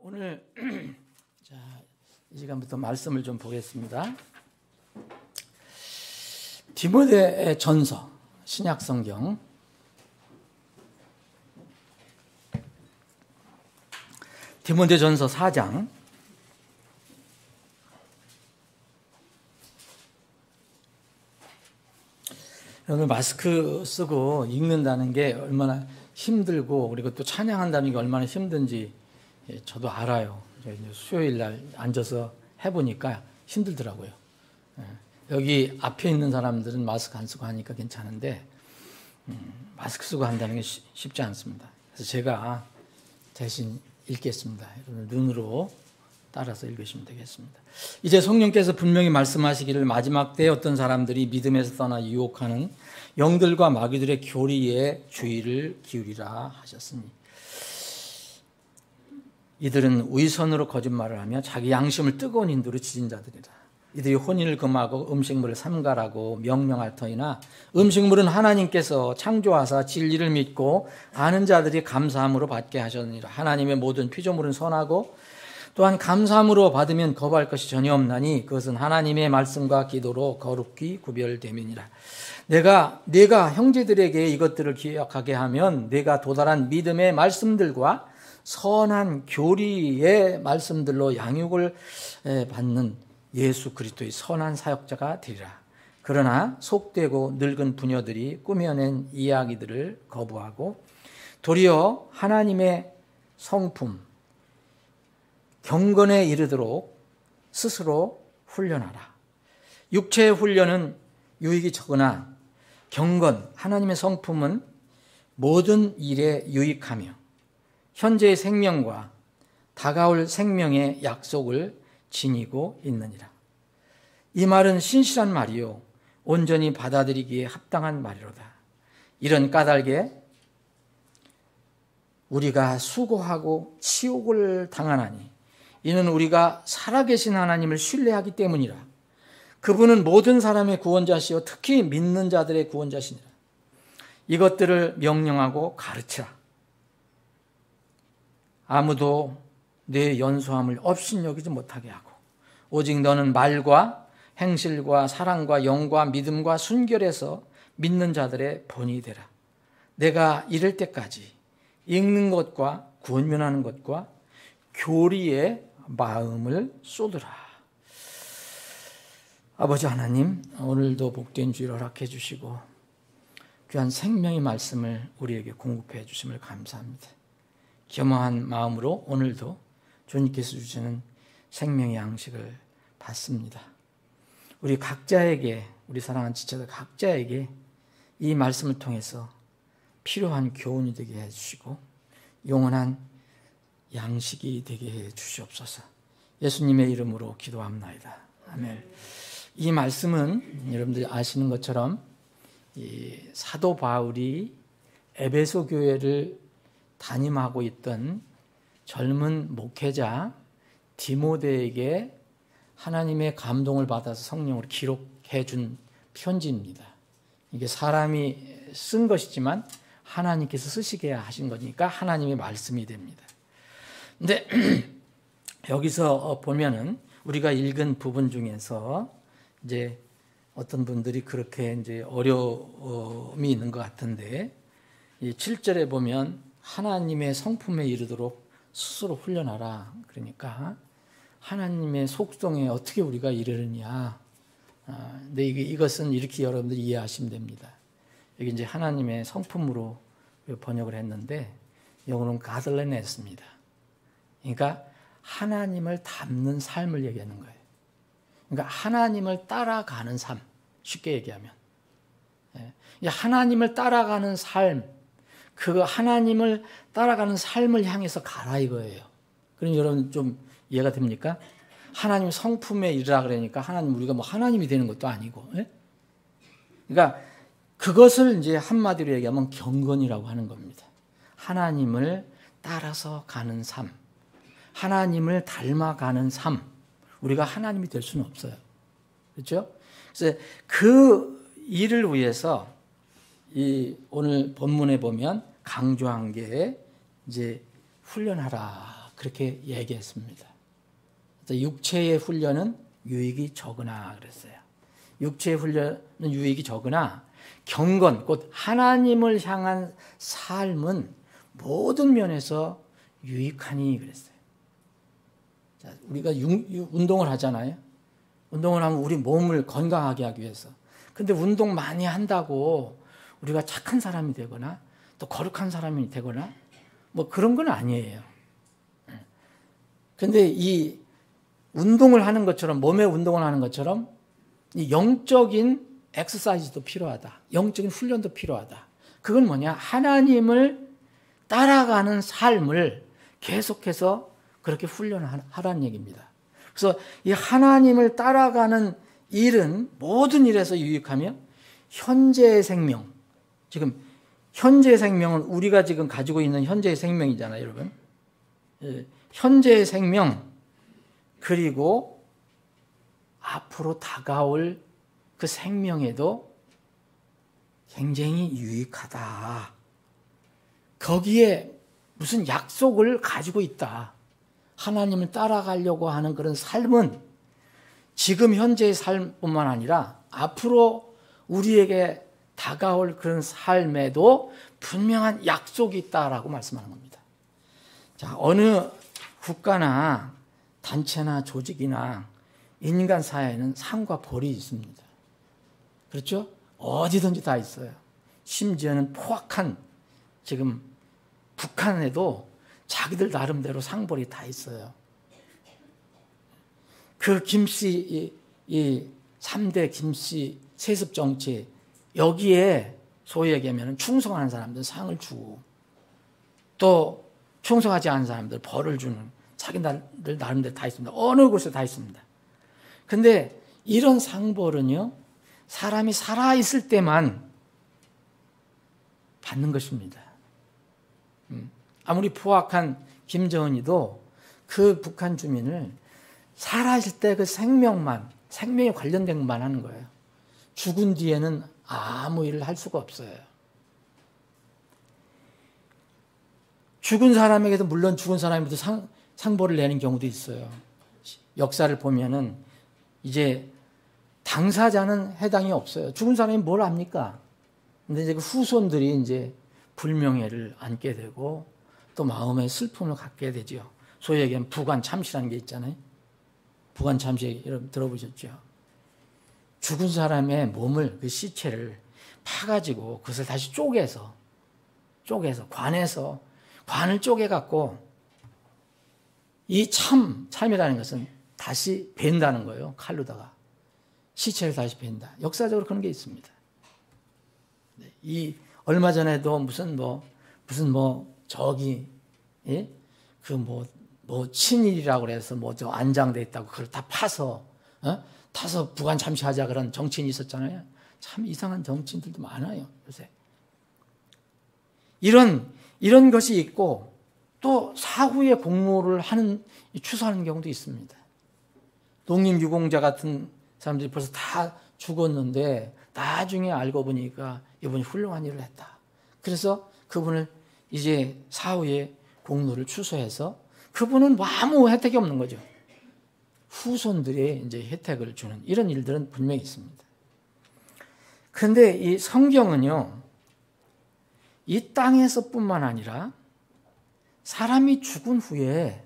오늘 자, 이 시간부터 말씀을 좀 보겠습니다. 디모데 전서 신약 성경 디모데 전서 4장 오늘 마스크 쓰고 읽는다는 게 얼마나 힘들고 그리고 또 찬양한다는 게 얼마나 힘든지 저도 알아요. 수요일 날 앉아서 해보니까 힘들더라고요. 여기 앞에 있는 사람들은 마스크 안 쓰고 하니까 괜찮은데 마스크 쓰고 한다는 게 쉽지 않습니다. 그래서 제가 대신 읽겠습니다. 여러분 눈으로 따라서 읽으시면 되겠습니다. 이제 성령께서 분명히 말씀하시기를 마지막 때에 어떤 사람들이 믿음에서 떠나 유혹하는 영들과 마귀들의 교리에 주의를 기울이라 하셨으니 이들은 위선으로 거짓말을 하며 자기 양심을 뜨거운 인도로 지진 자들이라. 이들이 혼인을 금하고 음식물을 삼가라고 명령할 터이나 음식물은 하나님께서 창조하사 진리를 믿고 아는 자들이 감사함으로 받게 하셨느니라. 하나님의 모든 피조물은 선하고 또한 감사함으로 받으면 거부할 것이 전혀 없나니 그것은 하나님의 말씀과 기도로 거룩히 구별됨이니라. 내가 형제들에게 이것들을 기억하게 하면 내가 도달한 믿음의 말씀들과 선한 교리의 말씀들로 양육을 받는 예수 그리스도의 선한 사역자가 되리라. 그러나 속되고 늙은 부녀들이 꾸며낸 이야기들을 거부하고 도리어 하나님의 성품 경건에 이르도록 스스로 훈련하라. 육체의 훈련은 유익이 적으나 경건 하나님의 성품은 모든 일에 유익하며 현재의 생명과 다가올 생명의 약속을 지니고 있느니라. 이 말은 신실한 말이요 온전히 받아들이기에 합당한 말이로다. 이런 까닭에 우리가 수고하고 치욕을 당하나니 이는 우리가 살아계신 하나님을 신뢰하기 때문이라. 그분은 모든 사람의 구원자시요 특히 믿는 자들의 구원자시니라. 이것들을 명령하고 가르치라. 아무도 내 연소함을 업신여기지 못하게 하고 오직 너는 말과 행실과 사랑과 영과 믿음과 순결에서 믿는 자들의 본이 되라. 내가 이를 때까지 읽는 것과 권면하는 것과 교리에 마음을 쏟으라. 아버지 하나님, 오늘도 복된 주일 허락해 주시고 귀한 생명의 말씀을 우리에게 공급해 주심을 감사합니다. 겸허한 마음으로 오늘도 주님께서 주시는 생명의 양식을 받습니다. 우리 각자에게, 우리 사랑하는 지체들 각자에게 이 말씀을 통해서 필요한 교훈이 되게 해주시고 영원한 양식이 되게 해 주시옵소서. 예수님의 이름으로 기도합나이다. 아멘. 이 말씀은 여러분들이 아시는 것처럼 이 사도 바울이 에베소 교회를 담임하고 있던 젊은 목회자 디모데에게 하나님의 감동을 받아서 성령으로 기록해 준 편지입니다. 이게 사람이 쓴 것이지만 하나님께서 쓰시게 하신 거니까 하나님의 말씀이 됩니다. 근데 여기서 보면은 우리가 읽은 부분 중에서 이제 어떤 분들이 그렇게 이제 어려움이 있는 것 같은데 이 7절에 보면 하나님의 성품에 이르도록 스스로 훈련하라. 그러니까 하나님의 속성에 어떻게 우리가 이르느냐. 근데 이것은 이렇게 여러분들이 이해하시면 됩니다. 여기 이제 하나님의 성품으로 번역을 했는데 영어로는 가들레네스입니다. 그러니까 하나님을 닮는 삶을 얘기하는 거예요. 그러니까 하나님을 따라가는 삶, 쉽게 얘기하면 하나님을 따라가는 삶, 그 하나님을 따라가는 삶을 향해서 가라 이거예요. 그럼 여러분 좀 이해가 됩니까? 하나님 성품에 이르라 그러니까 하나님 우리가 뭐 하나님이 되는 것도 아니고, 그러니까 그것을 이제 한마디로 얘기하면 경건이라고 하는 겁니다. 하나님을 따라서 가는 삶, 하나님을 닮아가는 삶. 우리가 하나님이 될 수는 없어요. 그렇죠? 그래서 그 일을 위해서 이 오늘 본문에 보면 강조한 게 이제 훈련하라 그렇게 얘기했습니다. 육체의 훈련은 유익이 적으나 그랬어요. 육체의 훈련은 유익이 적으나 경건, 곧 하나님을 향한 삶은 모든 면에서 유익하니 그랬어요. 자, 우리가 운동을 하잖아요. 운동을 하면 우리 몸을 건강하게 하기 위해서. 근데 운동 많이 한다고 우리가 착한 사람이 되거나 또 거룩한 사람이 되거나 뭐 그런 건 아니에요. 근데 이 운동을 하는 것처럼, 몸의 운동을 하는 것처럼 이 영적인 엑서사이즈도 필요하다. 영적인 훈련도 필요하다. 그건 뭐냐? 하나님을 따라가는 삶을 계속해서 그렇게 훈련하라는 얘기입니다. 그래서 이 하나님을 따라가는 일은 모든 일에서 유익하며 현재의 생명, 지금 현재의 생명은 우리가 지금 가지고 있는 현재의 생명이잖아요, 여러분. 현재의 생명, 그리고 앞으로 다가올 그 생명에도 굉장히 유익하다. 거기에 무슨 약속을 가지고 있다. 하나님을 따라가려고 하는 그런 삶은 지금 현재의 삶뿐만 아니라 앞으로 우리에게 다가올 그런 삶에도 분명한 약속이 있다라고 말씀하는 겁니다. 자, 어느 국가나 단체나 조직이나 인간 사회에는 상과 벌이 있습니다. 그렇죠? 어디든지 다 있어요. 심지어는 포악한 지금 북한에도 자기들 나름대로 상벌이 다 있어요. 그 김씨, 이 3대 김씨 세습 정치, 여기에 소위 얘기하면 충성하는 사람들 상을 주고 또 충성하지 않은 사람들 벌을 주는 자기들 나름대로 다 있습니다. 어느 곳에 다 있습니다. 근데 이런 상벌은요, 사람이 살아있을 때만 받는 것입니다. 아무리 포악한 김정은이도 그 북한 주민을 살아있을 때 그 생명에 관련된 것만 하는 거예요. 죽은 뒤에는 아무 일을 할 수가 없어요. 죽은 사람에게도 물론 죽은 사람에도 상벌을 내는 경우도 있어요. 역사를 보면은 이제 당사자는 해당이 없어요. 죽은 사람이 뭘 합니까? 근데 이제 그 후손들이 이제 불명예를 안게 되고 또 마음의 슬픔을 갖게 되죠. 소위 얘기하면 부관참시라는 게 있잖아요. 부관참시 여러분 들어보셨죠? 죽은 사람의 몸을, 그 시체를 파가지고 그것을 다시 쪼개서 관을 쪼개갖고 이 참이라는 것은 다시 벤다는 거예요. 칼로다가 시체를 다시 벤다. 역사적으로 그런 게 있습니다. 이 얼마 전에도 무슨 저기 예? 친일이라고 그래서 저 안장돼 있다고 그걸 다 파서 타서 부관 참시하자 그런 정치인이 있었잖아요. 참 이상한 정치인들도 많아요, 요새. 이런 것이 있고 또 사후에 공모를 추수하는 경우도 있습니다. 독립유공자 같은 사람들이 벌써 다 죽었는데 나중에 알고 보니까 이분이 훌륭한 일을 했다. 그래서 그분을 이제 사후에 공로를 추수해서 그분은 아무 혜택이 없는 거죠. 후손들이 이제 혜택을 주는 이런 일들은 분명히 있습니다. 그런데 이 성경은요, 이 땅에서뿐만 아니라 사람이 죽은 후에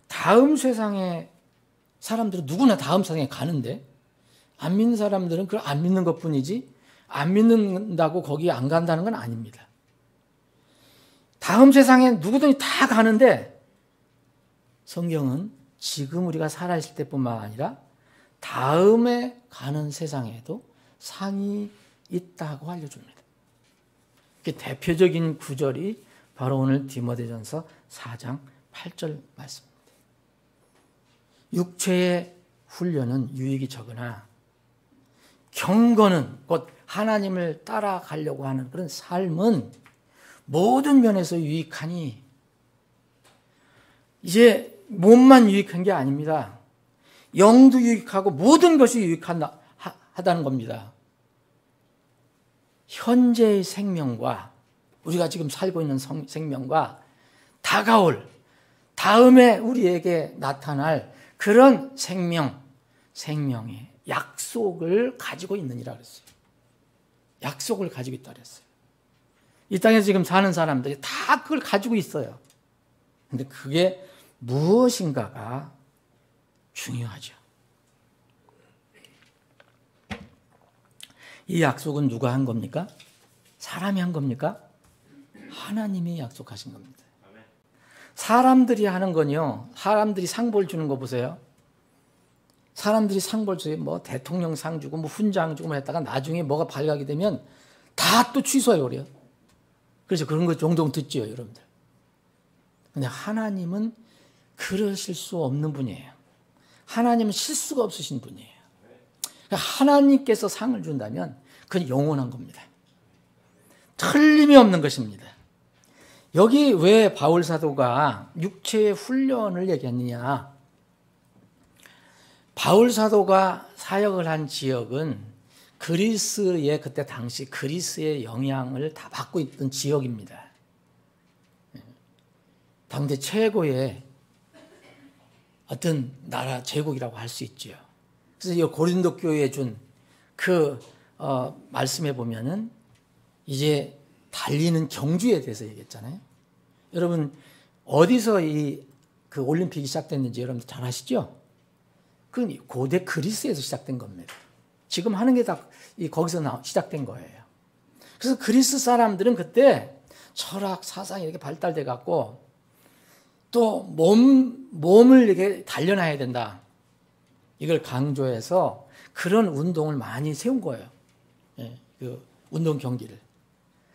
다음 세상에 사람들은 누구나 다음 세상에 가는데 안 믿는 사람들은 그걸 안 믿는 것뿐이지 안 믿는다고 거기에 안 간다는 건 아닙니다. 다음 세상에 누구든지 다 가는데 성경은 지금 우리가 살아있을 때뿐만 아니라 다음에 가는 세상에도 상이 있다고 알려줍니다. 대표적인 구절이 바로 오늘 디모데전서 4장 8절 말씀입니다. 육체의 훈련은 유익이 적으나 경건은 곧 하나님을 따라가려고 하는 그런 삶은 모든 면에서 유익하니, 이제 몸만 유익한 게 아닙니다. 영도 유익하고 모든 것이 유익하다는 겁니다. 현재의 생명과 우리가 지금 살고 있는 생명과 다가올 다음에 우리에게 나타날 그런 생명의 약속을 가지고 있느니라 그랬어요. 약속을 가지고 있다 그랬어요. 이 땅에서 지금 사는 사람들이 다 그걸 가지고 있어요. 근데 그게 무엇인가가 중요하죠. 이 약속은 누가 한 겁니까? 사람이 한 겁니까? 하나님이 약속하신 겁니다. 사람들이 하는 건요, 사람들이 상벌 주는 거 보세요. 사람들이 상벌 주고 뭐 대통령 상 주고 뭐 훈장 주고 뭐 했다가 나중에 뭐가 발각이 되면 다 또 취소해 버려요. 그래서 그런 거 종종 듣죠, 여러분들. 근데 하나님은 그러실 수 없는 분이에요. 하나님은 실수가 없으신 분이에요. 하나님께서 상을 준다면 그건 영원한 겁니다. 틀림이 없는 것입니다. 여기 왜 바울 사도가 육체의 훈련을 얘기했느냐? 바울 사도가 사역을 한 지역은 그리스의 그때 당시 그리스의 영향을 다 받고 있던 지역입니다. 당대 최고의 어떤 나라 제국이라고 할 수 있죠. 그래서 이 고린도 교회에 준 그 말씀에 보면은 이제 달리는 경주에 대해서 얘기했잖아요. 여러분 어디서 그 올림픽이 시작됐는지 여러분들 잘 아시죠? 그 고대 그리스에서 시작된 겁니다. 지금 하는 게 다 거기서 시작된 거예요. 그래서 그리스 사람들은 그때 철학 사상이 이렇게 발달돼 갖고 또 몸을 이렇게 단련해야 된다. 이걸 강조해서 그런 운동을 많이 세운 거예요. 예, 그 운동 경기를.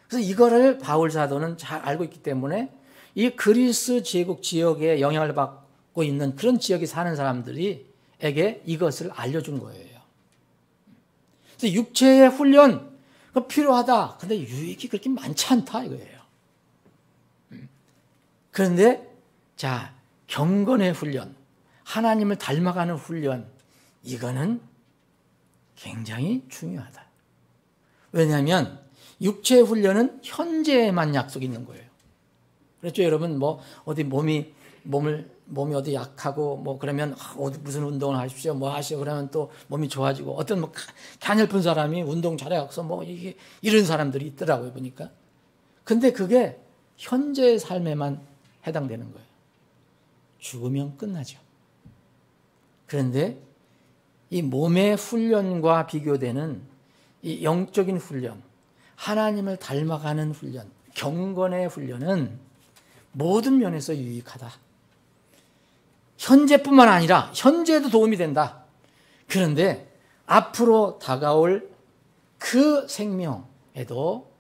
그래서 이거를 바울 사도는 잘 알고 있기 때문에 이 그리스 제국 지역에 영향을 받고 있는 그런 지역에 사는 사람들에게 이것을 알려준 거예요. 그래서 육체의 훈련 필요하다. 근데 유익이 그렇게 많지 않다 이거예요. 그런데 자, 경건의 훈련, 하나님을 닮아가는 훈련, 이거는 굉장히 중요하다. 왜냐하면 육체의 훈련은 현재에만 약속이 있는 거예요. 그렇죠, 여러분? 뭐 어디 몸이 어디 약하고 뭐 그러면 어디 무슨 운동을 하십시오, 뭐 하시오 그러면 또 몸이 좋아지고 어떤 뭐 가냘픈 사람이 운동 잘해서 뭐 이게 이런 사람들이 있더라고요 보니까. 근데 그게 현재의 삶에만 해당되는 거예요. 죽으면 끝나죠. 그런데 이 몸의 훈련과 비교되는 이 영적인 훈련, 하나님을 닮아가는 훈련, 경건의 훈련은 모든 면에서 유익하다. 현재뿐만 아니라 현재에도 도움이 된다. 그런데 앞으로 다가올 그 생명에도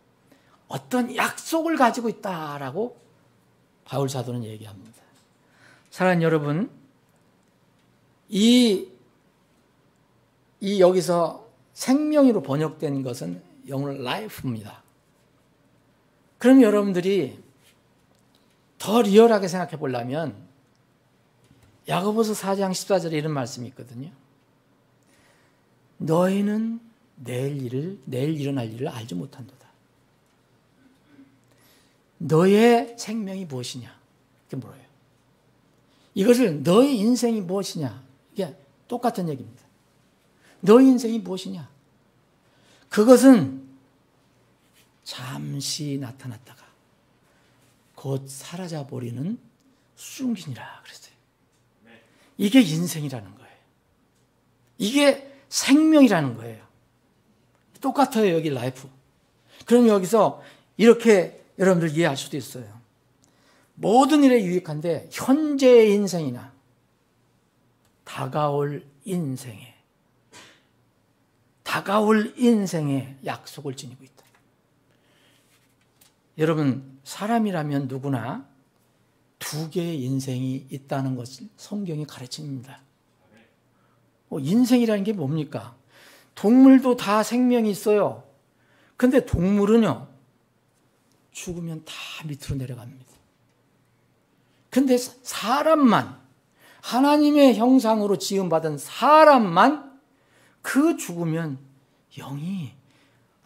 어떤 약속을 가지고 있다라고 바울 사도는 얘기합니다. 사랑하는 여러분, 이 여기서 생명으로 번역된 것은 영어로 life입니다. 그럼 여러분들이 더 리얼하게 생각해 보려면 야고보서 4장 14절에 이런 말씀이 있거든요. 너희는 내일 일어날 일을 알지 못한도다. 너의 생명이 무엇이냐? 이게 뭐예요? 이것을 너의 인생이 무엇이냐? 이게 똑같은 얘기입니다. 너의 인생이 무엇이냐? 그것은 잠시 나타났다가 곧 사라져버리는 순간이라 그랬어요. 이게 인생이라는 거예요. 이게 생명이라는 거예요. 똑같아요, 여기 라이프. 그럼 여기서 이렇게 여러분들 이해할 수도 있어요. 모든 일에 유익한데 현재의 인생이나 다가올 인생의 약속을 지니고 있다. 여러분, 사람이라면 누구나 두 개의 인생이 있다는 것을 성경이 가르칩니다. 인생이라는 게 뭡니까? 동물도 다 생명이 있어요. 근데 동물은요, 죽으면 다 밑으로 내려갑니다. 근데 사람만, 하나님의 형상으로 지음받은 사람만 그 죽으면 영이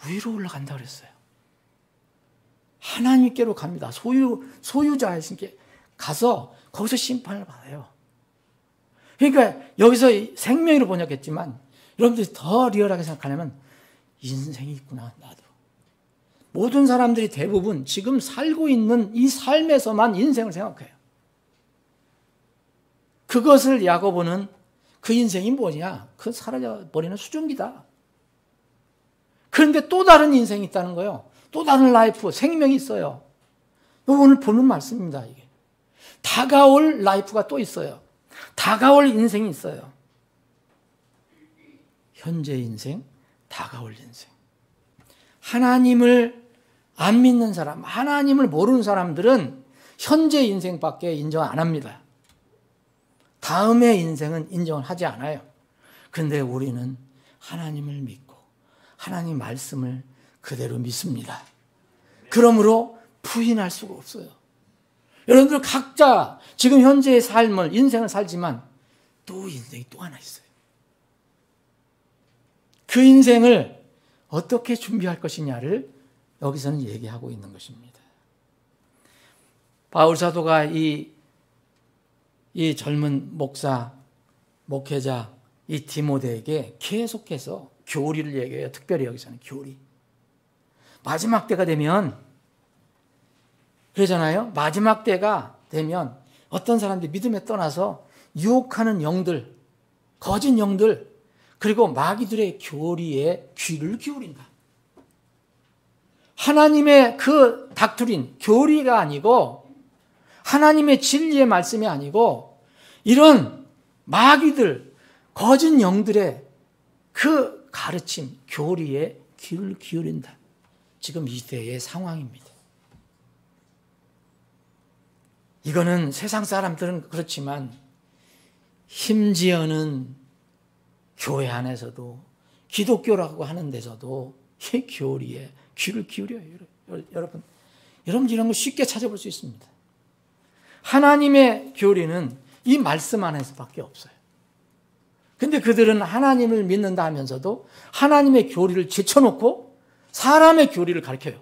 위로 올라간다 그랬어요. 하나님께로 갑니다. 소유자이신께 가서 거기서 심판을 받아요. 그러니까 여기서 생명으로 번역했지만 여러분들이 더 리얼하게 생각하려면 인생이 있구나, 나도. 모든 사람들이 대부분 지금 살고 있는 이 삶에서만 인생을 생각해요. 그것을 야고보는 그 인생이 뭐냐? 그 사라져버리는 수증기다. 그런데 또 다른 인생이 있다는 거예요. 또 다른 라이프, 생명이 있어요. 오늘 보는 말씀입니다, 이게. 다가올 라이프가 또 있어요. 다가올 인생이 있어요. 현재 인생, 다가올 인생. 하나님을 안 믿는 사람, 하나님을 모르는 사람들은 현재 인생밖에 인정 안 합니다. 다음의 인생은 인정을 하지 않아요. 그런데 우리는 하나님을 믿고 하나님 말씀을 그대로 믿습니다. 그러므로 부인할 수가 없어요. 여러분들 각자 지금 현재의 삶을, 인생을 살지만 또 인생이 또 하나 있어요. 그 인생을 어떻게 준비할 것이냐를 여기서는 얘기하고 있는 것입니다. 바울 사도가 이 젊은 목사, 목회자, 이 디모데에게 계속해서 교리를 얘기해요. 특별히 여기서는 교리. 마지막 때가 되면 그러잖아요. 마지막 때가 되면 어떤 사람들이 믿음에 떠나서 유혹하는 영들, 거짓 영들, 그리고 마귀들의 교리에 귀를 기울인다. 하나님의 그 닥트린, 교리가 아니고 하나님의 진리의 말씀이 아니고 이런 마귀들, 거짓 영들의 그 가르침, 교리에 귀를 기울인다. 지금 이 시대의 상황입니다. 이거는 세상 사람들은 그렇지만 심지어는 교회 안에서도 기독교라고 하는 데서도 이 교리에 귀를 기울여요. 여러분 이런 거 쉽게 찾아볼 수 있습니다. 하나님의 교리는 이 말씀 안에서밖에 없어요. 근데 그들은 하나님을 믿는다 하면서도 하나님의 교리를 제쳐놓고 사람의 교리를 가르쳐요.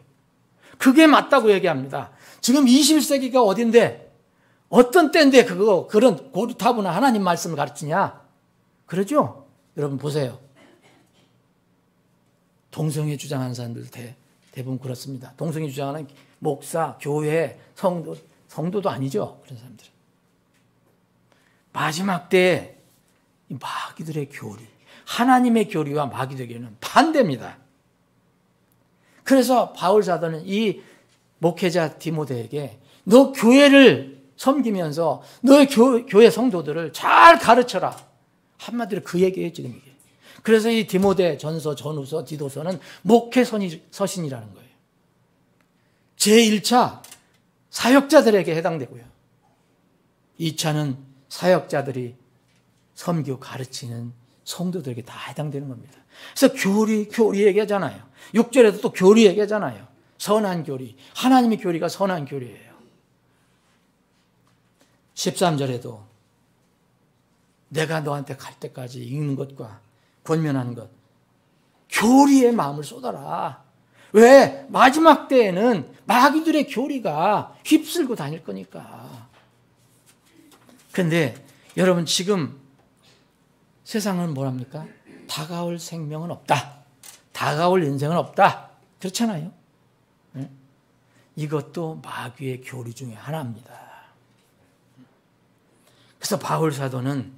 그게 맞다고 얘기합니다. 지금 21세기가 어딘데, 어떤 때인데 그런 고리타분한 하나님 말씀을 가르치냐? 그러죠? 여러분 보세요. 동성애 주장하는 사람들 대부분 그렇습니다. 동성애 주장하는 목사, 교회, 성도도 아니죠. 그런 사람들은. 마지막 때에 마귀들의 교리, 하나님의 교리와 마귀들의 교리는 반대입니다. 그래서 바울 사도는 이 목회자 디모데에게 너 교회를 섬기면서 너의 교회 성도들을 잘 가르쳐라. 한마디로 그 얘기예요, 지금 이게. 그래서 이 디모데 전서, 전후서, 디도서는 목회 서신이라는 거예요. 제1차 사역자들에게 해당되고요. 2차는 사역자들이 섬기고 가르치는 성도들에게 다 해당되는 겁니다. 그래서 교리 얘기하잖아요. 6절에도 또 교리 얘기하잖아요. 선한 교리. 하나님의 교리가 선한 교리예요. 13절에도 내가 너한테 갈 때까지 읽는 것과 권면하는 것, 교리의 마음을 쏟아라. 왜? 마지막 때에는 마귀들의 교리가 휩쓸고 다닐 거니까. 그런데 여러분 지금 세상은 뭐랍니까? 다가올 생명은 없다. 다가올 인생은 없다. 그렇잖아요. 네? 이것도 마귀의 교리 중에 하나입니다. 그래서 바울 사도는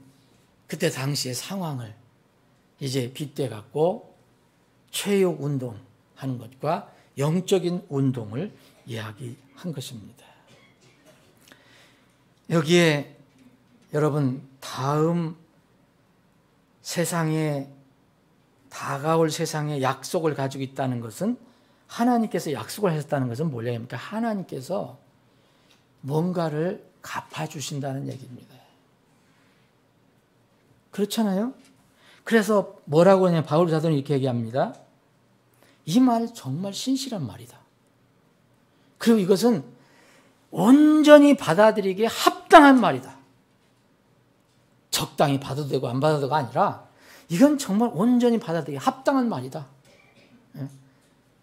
그때 당시의 상황을 이제 빗대 갖고 체육 운동하는 것과 영적인 운동을 이야기한 것입니다. 여기에 여러분 다음 세상에 다가올 세상에 약속을 가지고 있다는 것은 하나님께서 약속을 하셨다는 것은 뭐냐니까 하나님께서 뭔가를 갚아주신다는 얘기입니다. 그렇잖아요? 그래서 뭐라고 하냐면 바울 사도는 이렇게 얘기합니다. 이 말이 정말 신실한 말이다. 그리고 이것은 온전히 받아들이기에 합당한 말이다. 적당히 받아도 되고 안 받아도 되고가 아니라 이건 정말 온전히 받아들이기에 합당한 말이다.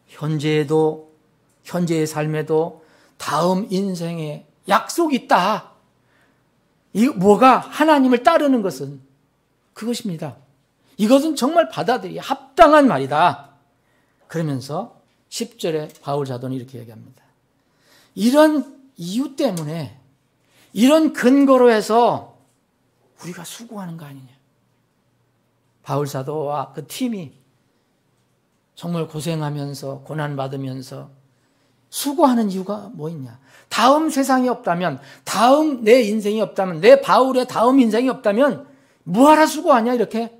현재의 삶에도 다음 인생의 약속이 있다. 이 뭐가 하나님을 따르는 것은 그것입니다. 이것은 정말 받아들이기 합당한 말이다. 그러면서 10절에 바울 사도는 이렇게 얘기합니다. 이런 이유 때문에, 이런 근거로 해서 우리가 수고하는 거 아니냐. 바울 사도와 그 팀이 정말 고생하면서 고난받으면서 수고하는 이유가 뭐 있냐. 다음 세상이 없다면, 다음 내 인생이 없다면, 내 바울의 다음 인생이 없다면 뭐하러 수고하냐 이렇게.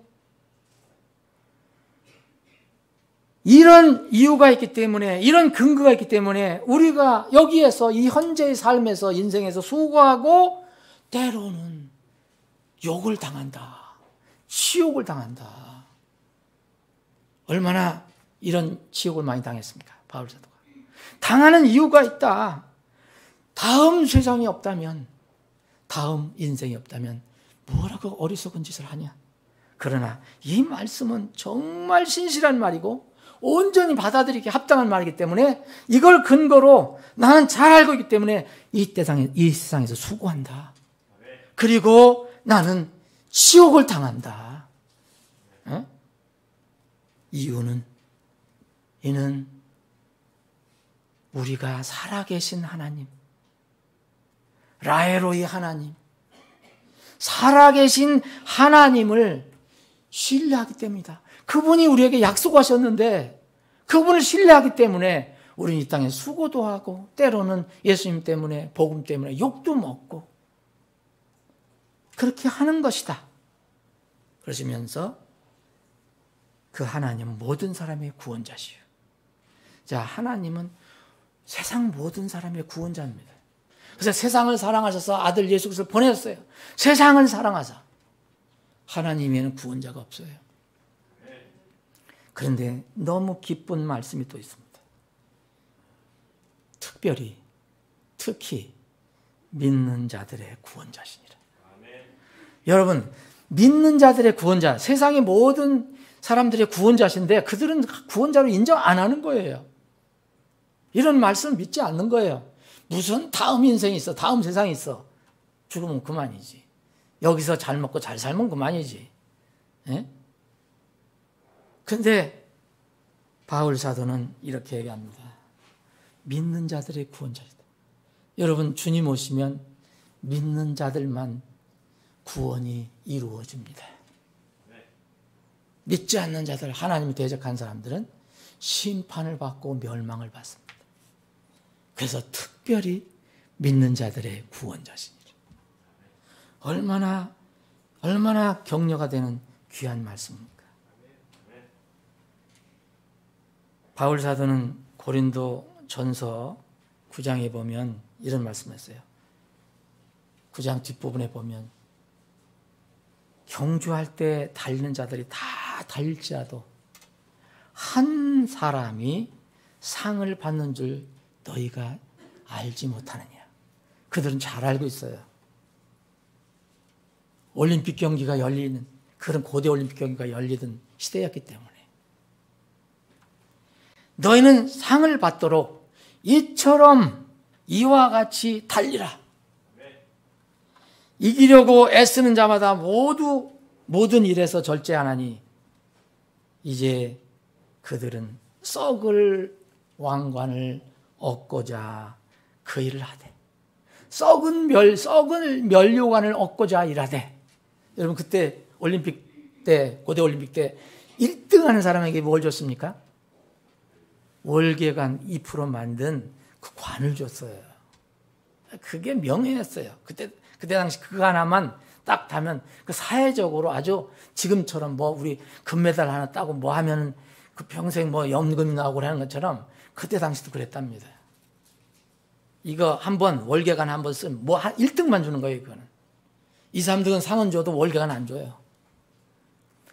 이런 이유가 있기 때문에, 이런 근거가 있기 때문에 우리가 여기에서 이 현재의 삶에서, 인생에서 수고하고 때로는 욕을 당한다. 치욕을 당한다. 얼마나 이런 치욕을 많이 당했습니까? 바울 사도가. 당하는 이유가 있다. 다음 세상이 없다면, 다음 인생이 없다면 뭐라고 어리석은 짓을 하냐. 그러나 이 말씀은 정말 신실한 말이고 온전히 받아들이기 합당한 말이기 때문에 이걸 근거로 나는 잘 알고 있기 때문에 이 세상에서 수고한다. 그리고 나는 치욕을 당한다. 이유는 이는 우리가 살아계신 하나님, 라에로이 하나님, 살아계신 하나님을 신뢰하기 때문이다. 그분이 우리에게 약속하셨는데 그분을 신뢰하기 때문에 우리는 이 땅에 수고도 하고 때로는 예수님 때문에, 복음 때문에 욕도 먹고 그렇게 하는 것이다. 그러시면서 그 하나님은 모든 사람의 구원자시요. 자, 하나님은 세상 모든 사람의 구원자입니다. 그래서 세상을 사랑하셔서 아들 예수 그리스도를 보내셨어요. 세상을 사랑하사. 하나님에는 구원자가 없어요. 그런데 너무 기쁜 말씀이 또 있습니다. 특히 믿는 자들의 구원자시니라. 여러분, 믿는 자들의 구원자, 세상의 모든 사람들의 구원자신데 그들은 구원자로 인정 안 하는 거예요. 이런 말씀을 믿지 않는 거예요. 무슨 다음 인생이 있어, 다음 세상이 있어. 죽으면 그만이지. 여기서 잘 먹고 잘 살면 그만이지. 그런데 바울 사도는 이렇게 얘기합니다. 믿는 자들의 구원자이다. 여러분, 주님 오시면 믿는 자들만 구원이 이루어집니다. 믿지 않는 자들, 하나님이 대적한 사람들은 심판을 받고 멸망을 받습니다. 그래서 특별히 믿는 자들의 구원자시니라. 얼마나 격려가 되는 귀한 말씀입니까? 바울 사도는 고린도 전서 9장에 보면 이런 말씀을 했어요. 9장 뒷부분에 보면 경주할 때 달리는 자들이 다 달릴지라도 한 사람이 상을 받는 줄 너희가 알지 못하느냐. 그들은 잘 알고 있어요. 올림픽 경기가 열리는, 그런 고대 올림픽 경기가 열리던 시대였기 때문에 너희는 상을 받도록 이처럼 이와 같이 달리라. 이기려고 애쓰는 자마다 모두 모든 일에서 절제하나니 이제 그들은 썩을 왕관을 얻고자 그 일을 하되 썩은 면류관을 얻고자 일하되. 여러분, 그때 올림픽 때, 고대 올림픽 때 1등 하는 사람에게 뭘 줬습니까? 월계관 2% 만든 그 관을 줬어요. 그게 명예였어요. 그때 당시 그거 하나만 딱 타면 그 사회적으로 아주 지금처럼 뭐 우리 금메달 하나 따고 뭐 하면 그 평생 뭐 연금이 나오고 하는 것처럼 그때 당시도 그랬답니다. 이거 한번 월계관 한번 쓰면 뭐 1등만 주는 거예요. 그거는 2, 3등은 상은 줘도 월계관 안 줘요.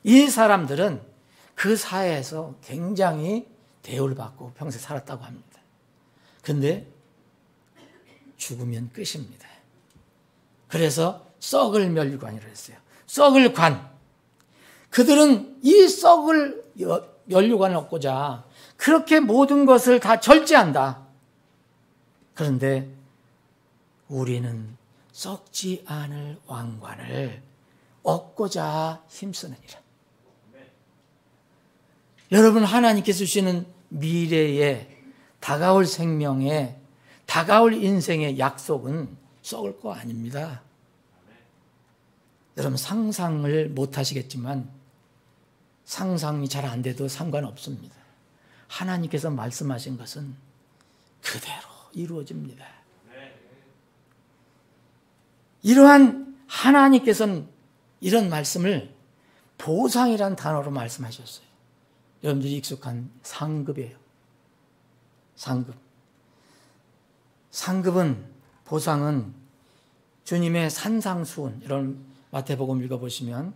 이 사람들은 그 사회에서 굉장히 대우를 받고 평생 살았다고 합니다. 근데 죽으면 끝입니다. 그래서 썩을 면류관이라고 했어요. 썩을 관. 그들은 이 썩을 면류관을 얻고자 그렇게 모든 것을 다 절제한다. 그런데 우리는 썩지 않을 왕관을 얻고자 힘쓰느니라. 여러분, 하나님께서 주시는 미래에 다가올 생명에 다가올 인생의 약속은 썩을 거 아닙니다. 여러분, 상상을 못 하시겠지만 상상이 잘 안 돼도 상관없습니다. 하나님께서 말씀하신 것은 그대로 이루어집니다. 이러한 하나님께서는 이런 말씀을 보상이라는 단어로 말씀하셨어요. 여러분들이 익숙한 상급이에요. 상급. 상급은, 보상은 주님의 산상수훈, 이런 마태복음 읽어보시면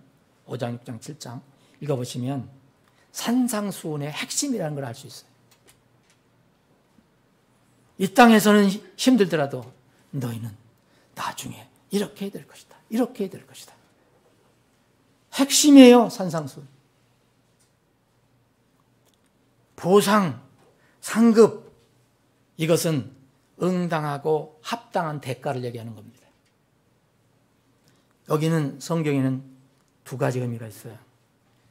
5장, 6장, 7장 읽어보시면 산상수훈의 핵심이라는 걸 알 수 있어요. 이 땅에서는 힘들더라도 너희는 나중에 이렇게 될 것이다. 이렇게 될 것이다. 핵심이에요, 산상수훈. 보상, 상급, 이것은 응당하고 합당한 대가를 얘기하는 겁니다. 여기는 성경에는 두 가지 의미가 있어요.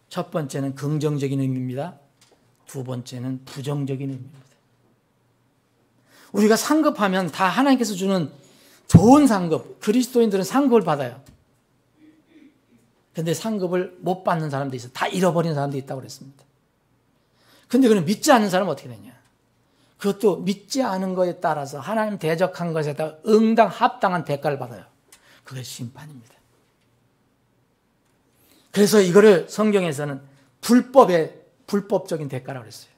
첫 번째는 긍정적인 의미입니다. 두 번째는 부정적인 의미입니다. 우리가 상급하면 다 하나님께서 주는 좋은 상급, 그리스도인들은 상급을 받아요. 그런데 상급을 못 받는 사람도 있어요. 다 잃어버린 사람도 있다고 그랬습니다. 근데 그는 믿지 않는 사람은 어떻게 되냐? 그것도 믿지 않은 것에 따라서 하나님 대적한 것에다 응당 합당한 대가를 받아요. 그게 심판입니다. 그래서 이거를 성경에서는 불법적인 대가라고 했어요.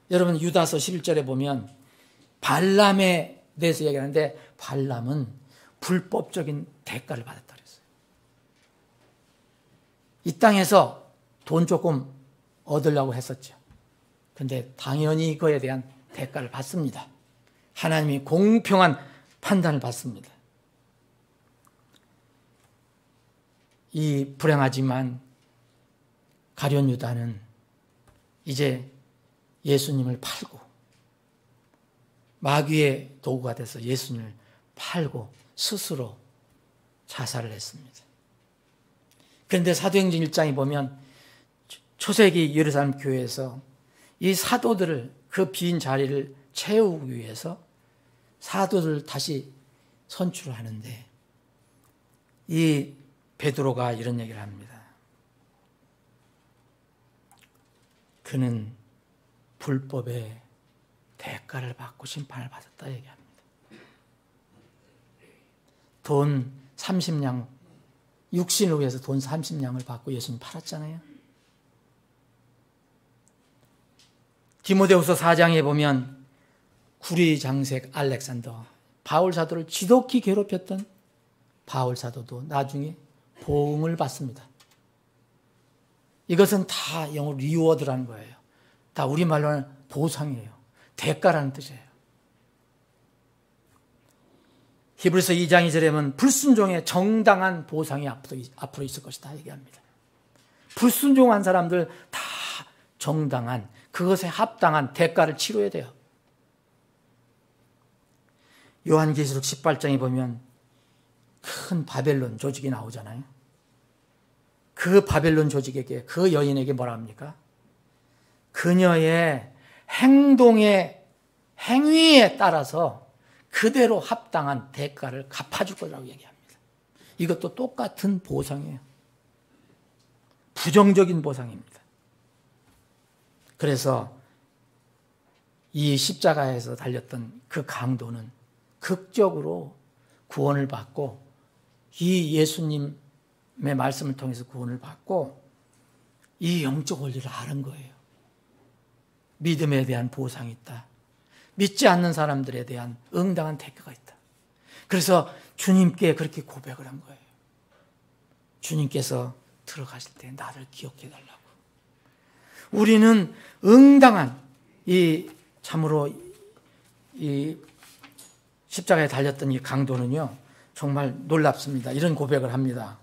여러분, 유다서 11절에 보면 발람에 대해서 얘기하는데 발람은 불법적인 대가를 받았다고 했어요. 이 땅에서 돈 조금 얻으려고 했었죠. 근데 당연히 그에 대한 대가를 받습니다. 하나님이 공평한 판단을 받습니다. 이 불행하지만 가룟 유다는 이제 예수님을 팔고 마귀의 도구가 돼서 예수님을 팔고 스스로 자살을 했습니다. 그런데 사도행전 1장에 보면 초세기 예루살렘 교회에서 이 사도들을, 그 빈 자리를 채우기 위해서 사도들을 다시 선출을 하는데 이 베드로가 이런 얘기를 합니다. 그는 불법의 대가를 받고 심판을 받았다 얘기합니다. 돈 30냥, 육신을 위해서 돈 30냥을 받고 예수님 팔았잖아요. 디모데후서 4장에 보면 구리 장색 알렉산더, 바울 사도를 지독히 괴롭혔던 바울 사도도 나중에 보응을 받습니다. 이것은 다 영어로 리워드라는 거예요. 다 우리말로는 보상이에요. 대가라는 뜻이에요. 히브리서 2장 2절에 보면 불순종의 정당한 보상이 앞으로 있을 것이다 얘기합니다. 불순종한 사람들 다 정당한, 그것에 합당한 대가를 치러야 돼요. 요한계시록 18장에 보면 큰 바벨론 조직이 나오잖아요. 그 바벨론 조직에게, 그 여인에게 뭐라 합니까? 그녀의 행위에 따라서 그대로 합당한 대가를 갚아줄 거라고 얘기합니다. 이것도 똑같은 보상이에요. 부정적인 보상입니다. 그래서 이 십자가에서 달렸던 그 강도는 극적으로 구원을 받고, 이 예수님의 말씀을 통해서 구원을 받고 이 영적 원리를 아는 거예요. 믿음에 대한 보상이 있다. 믿지 않는 사람들에 대한 응당한 대가가 있다. 그래서 주님께 그렇게 고백을 한 거예요. 주님께서 들어가실 때 나를 기억해 달라고. 우리는 응당한, 참으로 이 십자가에 달렸던 이 강도는요, 정말 놀랍습니다. 이런 고백을 합니다.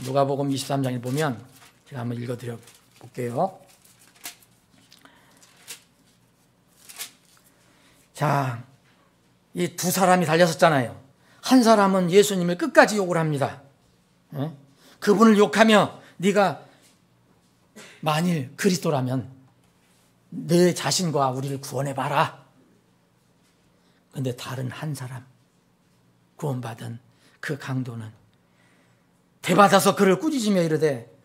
누가복음 23장에 보면 제가 한번 읽어드려 볼게요. 자, 이 두 사람이 달렸었잖아요. 한 사람은 예수님을 끝까지 욕을 합니다. 그분을 욕하며 네가 만일 그리스도라면 내 자신과 우리를 구원해봐라. 그런데 다른 한 사람, 구원받은 그 강도는 대받아서 그를 꾸짖으며 이르되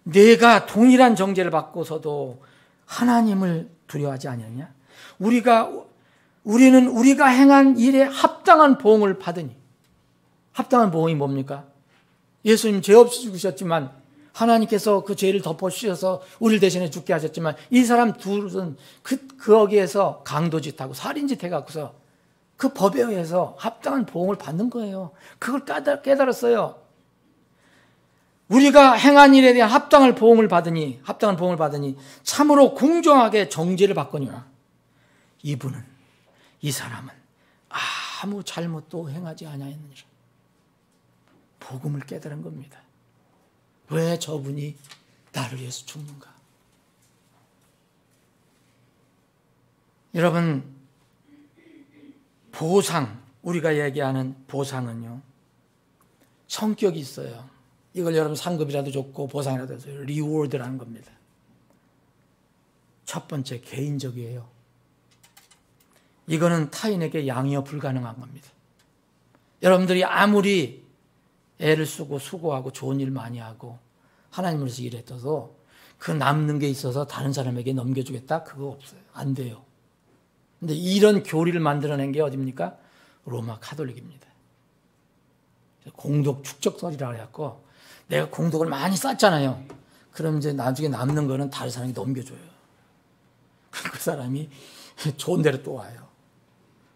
내가 동일한 정죄를 받고서도 하나님을 두려워하지 아니하냐? 우리는 우리가 행한 일에 합당한 보응을 받으니. 합당한 보응이 뭡니까? 예수님 죄 없이 죽으셨지만 하나님께서 그 죄를 덮어주셔서 우리를 대신해 죽게 하셨지만 이 사람 둘은 거기에서 강도짓하고 살인짓 해갖고서 그 법에 의해서 합당한 보응을 받는 거예요. 그걸 깨달았어요. 우리가 행한 일에 대한 합당한 보응을 받으니 참으로 공정하게 정죄를 받거니와 이 사람은 아무 잘못도 행하지 아니하였느니라. 복음을 깨달은 겁니다. 왜 저분이 나를 위해서 죽는가? 여러분, 보상, 우리가 얘기하는 보상은요, 성격이 있어요. 이걸 여러분 상급이라도 줬고 보상이라도 줬어요. 리워드라는 겁니다. 첫 번째, 개인적이에요. 이거는 타인에게 양이어 불가능한 겁니다. 여러분들이 아무리 애를 쓰고 수고하고 좋은 일 많이 하고 하나님을 위해서 일했어도 그 남는 게 있어서 다른 사람에게 넘겨주겠다? 그거 없어요. 안 돼요. 근데 이런 교리를 만들어낸 게 어디입니까? 로마 카톨릭입니다. 공덕 축적설이라고 해갖고 내가 공덕을 많이 쌓잖아요. 그럼 이제 나중에 남는 거는 다른 사람에게 넘겨줘요. 그 사람이 좋은 데로 또 와요.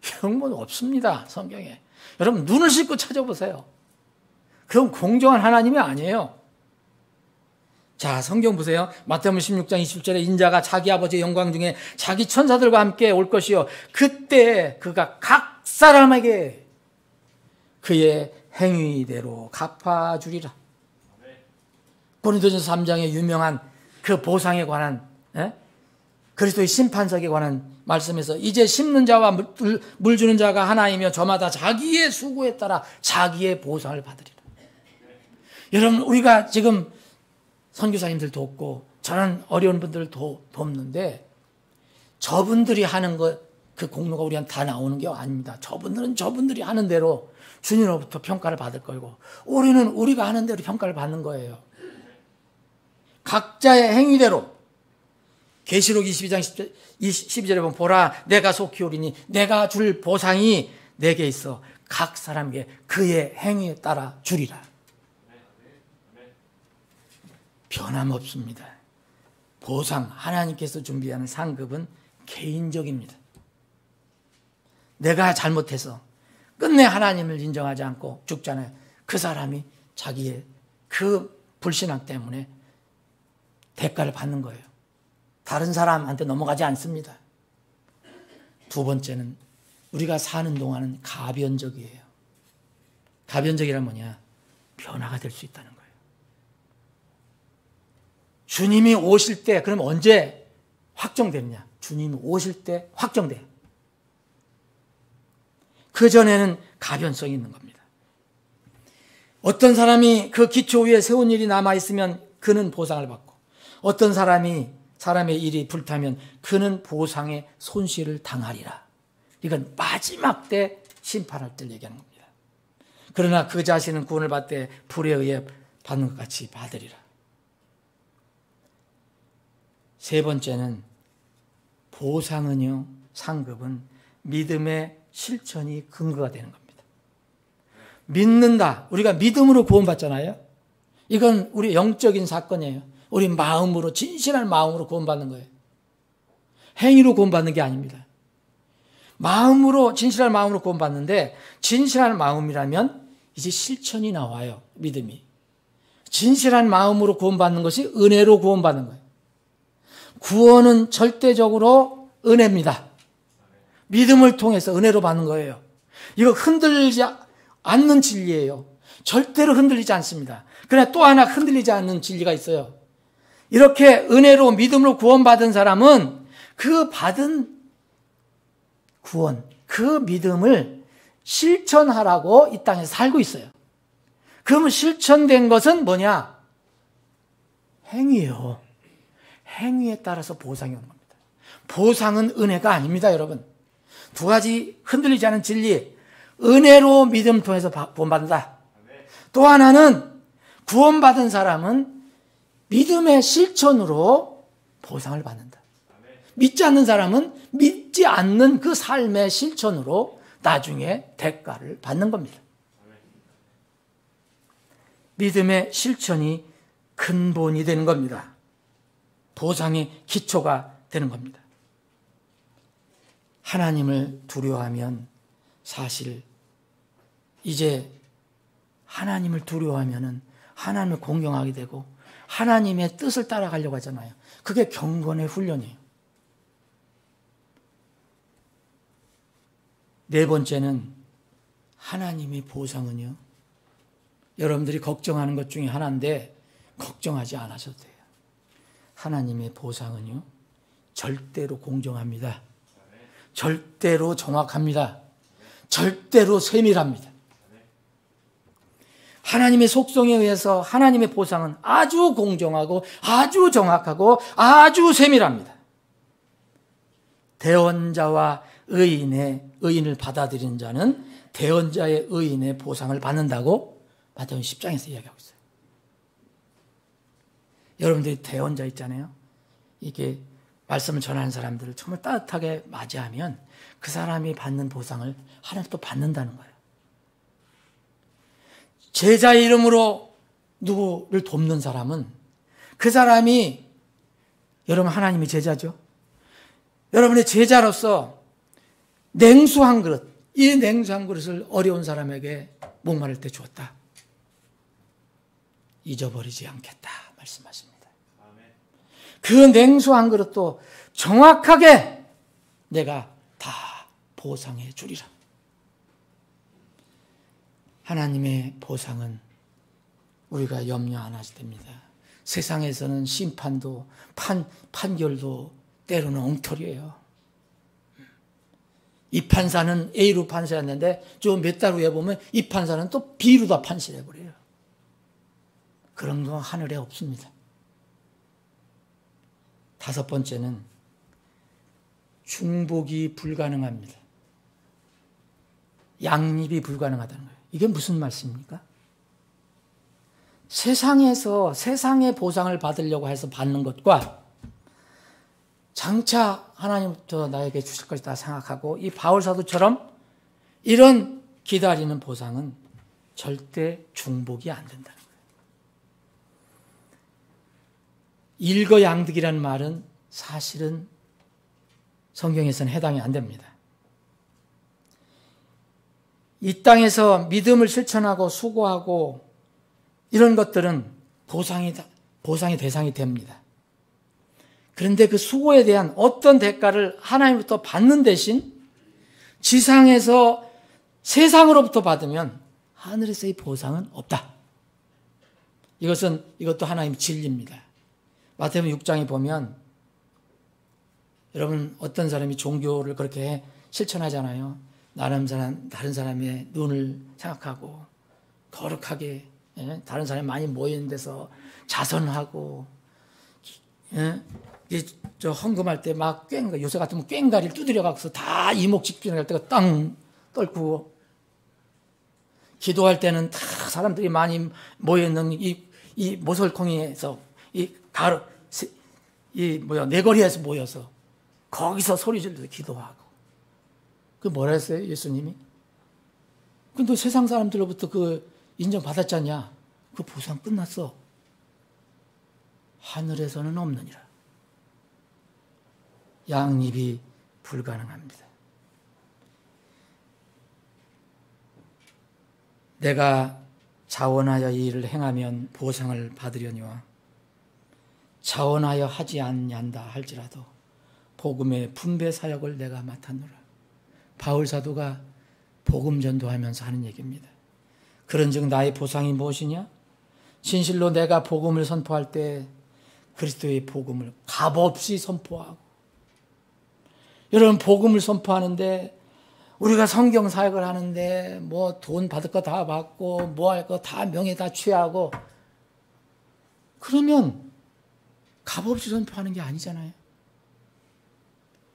이런 건 없습니다, 성경에. 여러분 눈을 씻고 찾아보세요. 그건 공정한 하나님이 아니에요. 자, 성경 보세요. 마태복음 16장 27절에 인자가 자기 아버지의 영광 중에 자기 천사들과 함께 올 것이요 그때 그가 각 사람에게 그의 행위대로 갚아주리라. 고린도전서 3장에 유명한 그 보상에 관한 그리스도의 심판석에 관한 말씀에서 이제 심는 자와 물 주는 자가 하나이며 저마다 자기의 수고에 따라 자기의 보상을 받으리라. 여러분, 우리가 지금 선교사님들 돕고 저는 어려운 분들을 돕는데 저분들이 하는 것, 그 공로가 우리한테 다 나오는 게 아닙니다. 저분들은 저분들이 하는 대로 주님으로부터 평가를 받을 거고 우리는 우리가 하는 대로 평가를 받는 거예요. 각자의 행위대로. 계시록 22장 12절에 보면 보라 내가 속히 오리니 내가 줄 보상이 내게 있어 각 사람에게 그의 행위에 따라 주리라. 변함없습니다. 보상, 하나님께서 준비하는 상급은 개인적입니다. 내가 잘못해서 끝내 하나님을 인정하지 않고 죽잖아요. 그 사람이 자기의 그 불신앙 때문에 대가를 받는 거예요. 다른 사람한테 넘어가지 않습니다. 두 번째는 우리가 사는 동안은 가변적이에요. 가변적이란 뭐냐? 변화가 될 수 있다는 거예요. 주님이 오실 때, 그럼 언제 확정되느냐? 주님이 오실 때 확정돼요. 그전에는 가변성이 있는 겁니다. 어떤 사람이 그 기초 위에 세운 일이 남아있으면 그는 보상을 받고 어떤 사람의 일이 불타면 그는 보상의 손실을 당하리라. 이건 마지막 때 심판할 때 얘기하는 겁니다. 그러나 그 자신은 구원을 받되 불에 의해 받는 것 같이 받으리라. 세 번째는 보상은요, 상급은 믿음의 실천이 근거가 되는 겁니다. 믿는다. 우리가 믿음으로 구원받잖아요. 이건 우리 영적인 사건이에요. 우리 마음으로, 진실한 마음으로 구원받는 거예요. 행위로 구원받는 게 아닙니다. 마음으로, 진실한 마음으로 구원받는데 진실한 마음이라면 이제 실천이 나와요. 믿음이. 진실한 마음으로 구원받는 것이 은혜로 구원받는 거예요. 구원은 절대적으로 은혜입니다. 믿음을 통해서 은혜로 받는 거예요. 이거 흔들리지 않는 진리예요. 절대로 흔들리지 않습니다. 그러나 또 하나 흔들리지 않는 진리가 있어요. 이렇게 은혜로 믿음으로 구원받은 사람은 그 받은 구원, 그 믿음을 실천하라고 이 땅에 살고 있어요. 그러면 실천된 것은 뭐냐? 행위예요. 행위에 따라서 보상이 오는 겁니다. 보상은 은혜가 아닙니다, 여러분. 두 가지 흔들리지 않은 진리. 은혜로 믿음 통해서 구원받는다. 또 하나는 구원받은 사람은 믿음의 실천으로 보상을 받는다. 믿지 않는 사람은 믿지 않는 그 삶의 실천으로 나중에 대가를 받는 겁니다. 믿음의 실천이 근본이 되는 겁니다. 보상의 기초가 되는 겁니다. 하나님을 두려워하면 사실 이제 하나님을 두려워하면은 하나님을 공경하게 되고 하나님의 뜻을 따라가려고 하잖아요. 그게 경건의 훈련이에요. 네 번째는 하나님의 보상은요. 여러분들이 걱정하는 것 중에 하나인데 걱정하지 않으셔도 돼요. 하나님의 보상은요. 절대로 공정합니다. 절대로 정확합니다. 절대로 세밀합니다. 하나님의 속성에 의해서 하나님의 보상은 아주 공정하고 아주 정확하고 아주 세밀합니다. 대언자와 의인을 받아들이는 자는 대언자의 의인의 보상을 받는다고 마태복음 10장에서 이야기하고 있어요. 여러분들이 대언자 있잖아요. 이게 말씀을 전하는 사람들을 정말 따뜻하게 맞이하면 그 사람이 받는 보상을 하나님 또 받는다는 거예요. 제자의 이름으로 누구를 돕는 사람은 그 사람이 여러분 하나님의 제자죠. 여러분의 제자로서 냉수 한 그릇, 이 냉수 한 그릇을 어려운 사람에게 목마를 때 주었다. 잊어버리지 않겠다 말씀하십니다. 그 냉수 한 그릇도 정확하게 내가 다 보상해 주리라. 하나님의 보상은 우리가 염려 안 하셔도 됩니다. 세상에서는 심판도 판결도 때로는 엉터리예요. 이 판사는 A로 판사했는데 좀 몇 달 후에 보면 이 판사는 또 B로 다 판시를 해버려요. 그런 거 하늘에 없습니다. 다섯 번째는 중복이 불가능합니다. 양립이 불가능하다는 거예요. 이게 무슨 말씀입니까? 세상에서 세상의 보상을 받으려고 해서 받는 것과 장차 하나님부터 나에게 주실 것이다 생각하고 이 바울 사도처럼 이런 기다리는 보상은 절대 중복이 안 된다는 거예요. 일거양득이라는 말은 사실은 성경에서는 해당이 안 됩니다. 이 땅에서 믿음을 실천하고 수고하고 이런 것들은 보상의 대상이 됩니다. 그런데 그 수고에 대한 어떤 대가를 하나님부터 받는 대신 지상에서 세상으로부터 받으면 하늘에서의 보상은 없다. 이것도 하나님의 진리입니다. 마태복음 6장에 보면 여러분 어떤 사람이 종교를 그렇게 실천하잖아요. 다른 사람의 눈을 생각하고 거룩하게 다른 사람이 많이 모이는 데서 자선하고 저 헌금할 때 막 요새 같으면 꽹가리를 두드려 갖고서 다 이목 직진할 때가 땅 떨고 기도할 때는 다 사람들이 많이 모여 있는 이 모설콩이에서 내거리에서 모여서 거기서 소리 지르면서 기도하고 그 뭐라 했어요 예수님이? 근데 세상 사람들로부터 그 인정받았잖냐? 그 보상 끝났어. 하늘에서는 없느니라. 양립이 불가능합니다. 내가 자원하여 이 일을 행하면 보상을 받으려니와 자원하여 하지 않는다 할지라도 복음의 분배 사역을 내가 맡았노라. 바울 사도가 복음 전도하면서 하는 얘기입니다. 그런즉 나의 보상이 무엇이냐? 진실로 내가 복음을 선포할 때 그리스도의 복음을 값없이 선포하고 여러분 복음을 선포하는데 우리가 성경 사역을 하는데 뭐 돈 받을 거 다 받고 뭐 할 거 다 명예 다 취하고 그러면 값없이 선포하는 게 아니잖아요.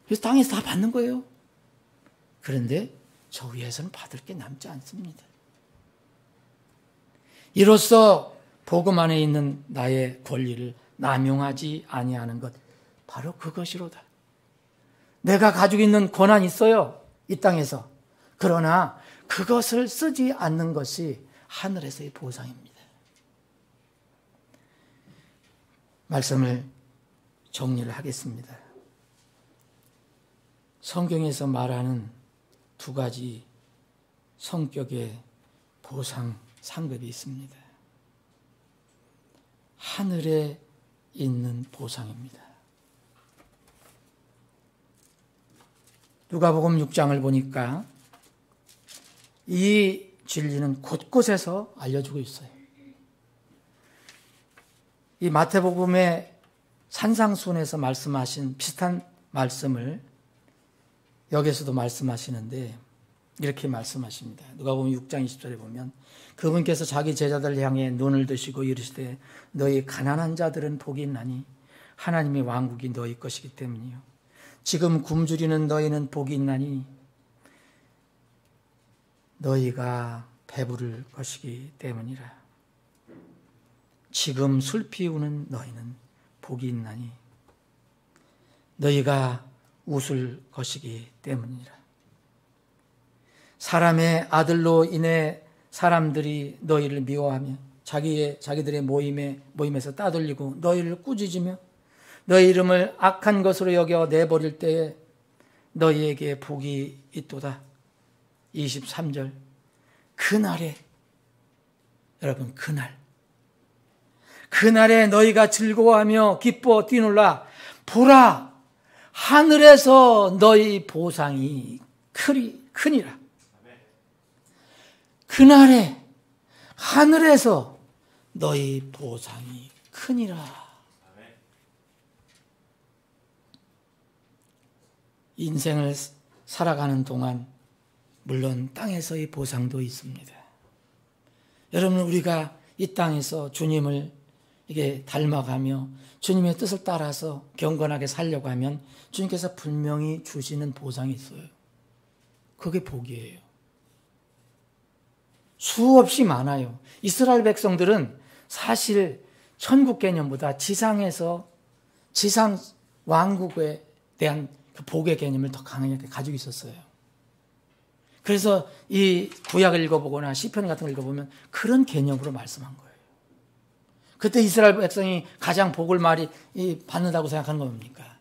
그래서 땅에서 다 받는 거예요. 그런데 저 위에서는 받을 게 남지 않습니다. 이로써 복음 안에 있는 나의 권리를 남용하지 아니하는 것, 바로 그것이로다. 내가 가지고 있는 권한이 있어요, 이 땅에서. 그러나 그것을 쓰지 않는 것이 하늘에서의 보상입니다. 말씀을 정리를 하겠습니다. 성경에서 말하는 두 가지 성격의 보상 상급이 있습니다. 하늘에 있는 보상입니다. 누가복음 6장을 보니까 이 진리는 곳곳에서 알려주고 있어요. 이 마태복음의 산상수훈에서 말씀하신 비슷한 말씀을 여기서도 말씀하시는데 이렇게 말씀하십니다. 누가복음 6장 20절에 보면 그분께서 자기 제자들을 향해 눈을 드시고 이르시되 너희 가난한 자들은 복이 있나니 하나님의 왕국이 너희 것이기 때문이요. 지금 굶주리는 너희는 복이 있나니 너희가 배부를 것이기 때문이라. 지금 술 피우는 너희는 복이 있나니 너희가 웃을 것이기 때문이라. 사람의 아들로 인해 사람들이 너희를 미워하며 자기들의 모임에서 따돌리고 너희를 꾸짖으며 너희 이름을 악한 것으로 여겨 내버릴 때에 너희에게 복이 있도다. 23절. 그날에, 여러분, 그날에 너희가 즐거워하며 기뻐 뛰놀라. 보라, 하늘에서 너희 보상이 크니라. 그날에 하늘에서 너희 보상이 크니라. 인생을 살아가는 동안 물론 땅에서의 보상도 있습니다. 여러분, 우리가 이 땅에서 주님을 이게 닮아가며 주님의 뜻을 따라서 경건하게 살려고 하면 주님께서 분명히 주시는 보상이 있어요. 그게 복이에요. 수없이 많아요. 이스라엘 백성들은 사실 천국 개념보다 지상 왕국에 대한 그 복의 개념을 더 강하게 가지고 있었어요. 그래서 이 구약을 읽어보거나 시편 같은 걸 읽어보면 그런 개념으로 말씀한 거예요. 그때 이스라엘 백성이 가장 복을 많이 받는다고 생각하는 건 뭡니까?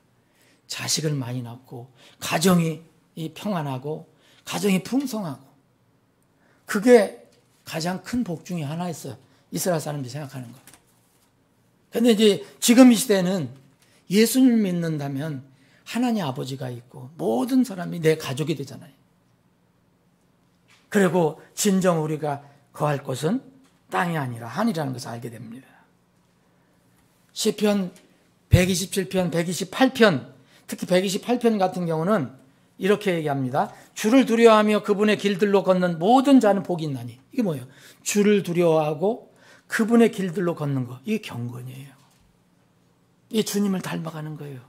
자식을 많이 낳고 가정이 평안하고 가정이 풍성하고, 그게 가장 큰 복 중에 하나였어요. 이스라엘 사람들이 생각하는 거. 그런데 이제 지금 이 시대는 예수님을 믿는다면 하나님 아버지가 있고 모든 사람이 내 가족이 되잖아요. 그리고 진정 우리가 거할 곳은 땅이 아니라 하늘이라는 것을 알게 됩니다. 시편 127편, 128편, 특히 128편 같은 경우는 이렇게 얘기합니다. 주를 두려워하며 그분의 길들로 걷는 모든 자는 복이 있나니. 이게 뭐예요? 주를 두려워하고 그분의 길들로 걷는 거. 이게 경건이에요. 이게 주님을 닮아가는 거예요.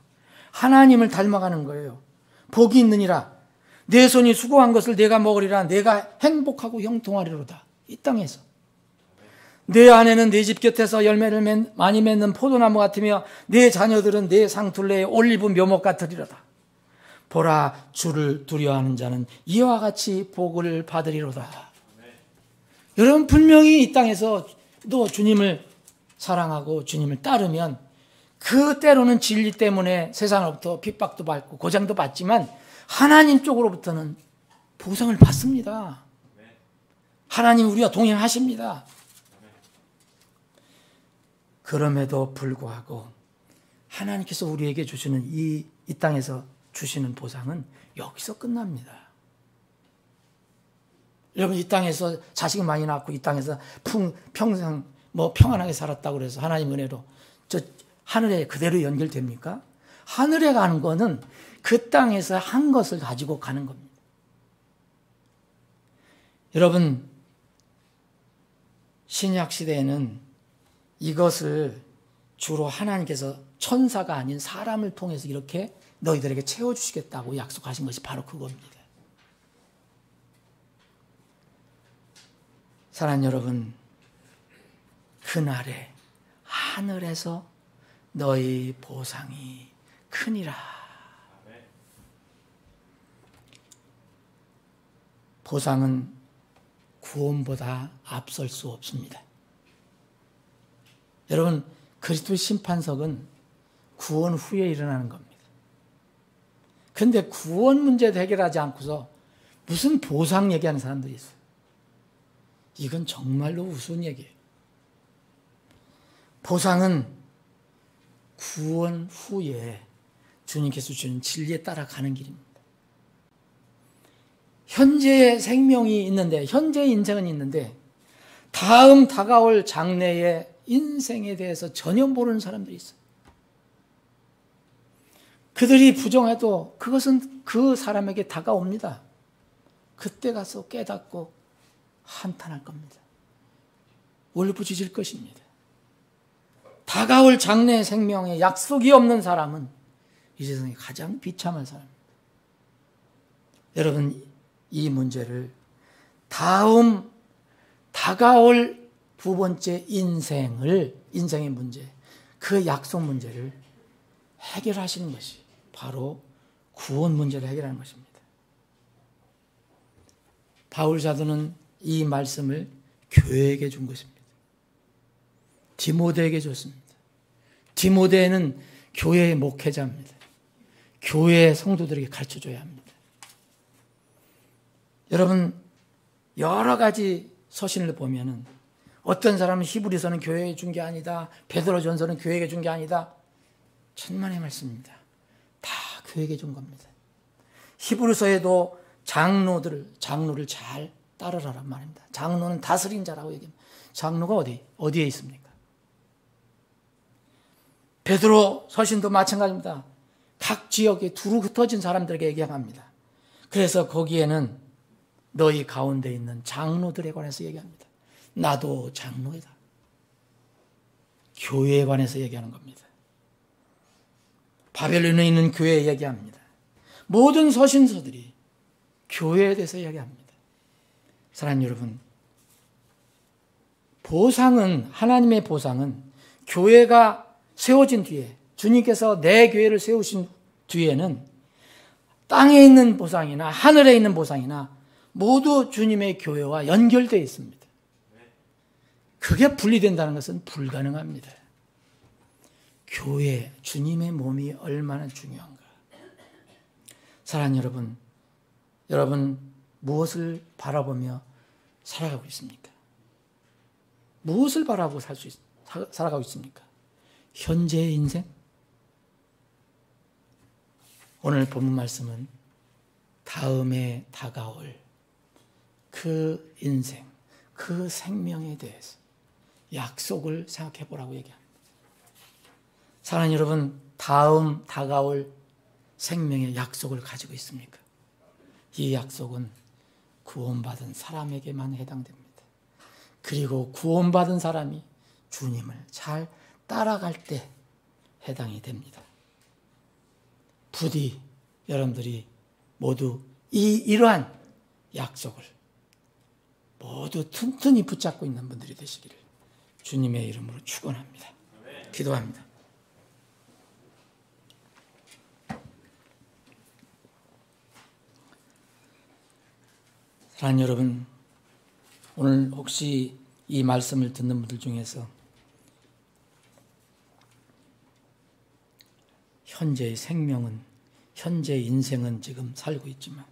하나님을 닮아가는 거예요. 복이 있느니라. 내 손이 수고한 것을 내가 먹으리라. 내가 행복하고 형통하리로다. 이 땅에서. 내 아내는 내 집 곁에서 열매를 많이 맺는 포도나무 같으며 내 자녀들은 내 상둘레의 올리브 묘목 같으리로다. 보라, 주를 두려워하는 자는 이와 같이 복을 받으리로다. 여러분, 분명히 이 땅에서 또 주님을 사랑하고 주님을 따르면 그 때로는 진리 때문에 세상으로부터 핍박도 받고 고장도 받지만 하나님 쪽으로부터는 보상을 받습니다. 하나님 우리와 동행하십니다. 그럼에도 불구하고 하나님께서 우리에게 주시는 이 땅에서 주시는 보상은 여기서 끝납니다. 여러분, 이 땅에서 자식이 많이 낳고 이 땅에서 평생 평안하게 살았다고 그래서 하나님 은혜로 저 하늘에 그대로 연결됩니까? 하늘에 가는 거는 그 땅에서 한 것을 가지고 가는 겁니다. 여러분, 신약 시대에는 이것을 주로 하나님께서 천사가 아닌 사람을 통해서 이렇게 너희들에게 채워주시겠다고 약속하신 것이 바로 그겁니다. 사랑하는 여러분, 그날에 하늘에서 너희 보상이 크니라. 보상은 구원보다 앞설 수 없습니다. 여러분, 그리스도의 심판석은 구원 후에 일어나는 겁니다. 그런데 구원 문제도 해결하지 않고서 무슨 보상 얘기하는 사람들이 있어요. 이건 정말로 우스운 얘기예요. 보상은 구원 후에 주님께서 주는 진리에 따라가는 길입니다. 현재의 생명이 있는데, 현재의 인생은 있는데 다음 다가올 장래의 인생에 대해서 전혀 모르는 사람들이 있어요. 그들이 부정해도 그것은 그 사람에게 다가옵니다. 그때 가서 깨닫고 한탄할 겁니다. 울부짖을 것입니다. 다가올 장래의 생명에 약속이 없는 사람은 이 세상에 가장 비참한 사람입니다. 여러분, 이 문제를 다가올 두 번째 인생의 문제, 그 약속 문제를 해결하시는 것이 바로 구원 문제를 해결하는 것입니다. 바울 사도는 이 말씀을 교회에게 준 것입니다. 디모데에게 줬습니다. 디모데는 교회의 목회자입니다. 교회의 성도들에게 가르쳐줘야 합니다. 여러분, 여러 가지 서신을 보면은 어떤 사람은 히브리서는 교회에 준 게 아니다, 베드로전서는 교회에게 준 게 아니다. 천만의 말씀입니다. 다 교회에게 준 겁니다. 히브리서에도 장로를 잘 따르라란 말입니다. 장로는 다스린 자라고 얘기합니다. 장로가 어디에 있습니까? 베드로 서신도 마찬가지입니다. 각 지역에 두루 흩어진 사람들에게 얘기합니다. 그래서 거기에는 너희 가운데 있는 장로들에 관해서 얘기합니다. 나도 장로이다. 교회에 관해서 얘기하는 겁니다. 바벨론에 있는 교회에 얘기합니다. 모든 서신서들이 교회에 대해서 얘기합니다. 사랑하는 여러분, 하나님의 보상은 교회가 세워진 뒤에, 주님께서 내 교회를 세우신 뒤에는 땅에 있는 보상이나 하늘에 있는 보상이나 모두 주님의 교회와 연결되어 있습니다. 그게 분리된다는 것은 불가능합니다. 교회, 주님의 몸이 얼마나 중요한가. 사랑하는 여러분 무엇을 바라보며 살아가고 있습니까? 무엇을 바라보고 살아가고 있습니까? 현재의 인생? 오늘 본문 말씀은 다음에 다가올 그 인생, 그 생명에 대해서 약속을 생각해 보라고 얘기합니다. 사랑하는 여러분, 다음 다가올 생명의 약속을 가지고 있습니까? 이 약속은 구원받은 사람에게만 해당됩니다. 그리고 구원받은 사람이 주님을 잘 따라갈 때 해당이 됩니다. 부디 여러분들이 모두 이러한 약속을 모두 튼튼히 붙잡고 있는 분들이 되시기를 주님의 이름으로 축원합니다. 기도합니다. 사랑하는 여러분, 오늘 혹시 이 말씀을 듣는 분들 중에서 현재의 생명은, 현재의 인생은 지금 살고 있지만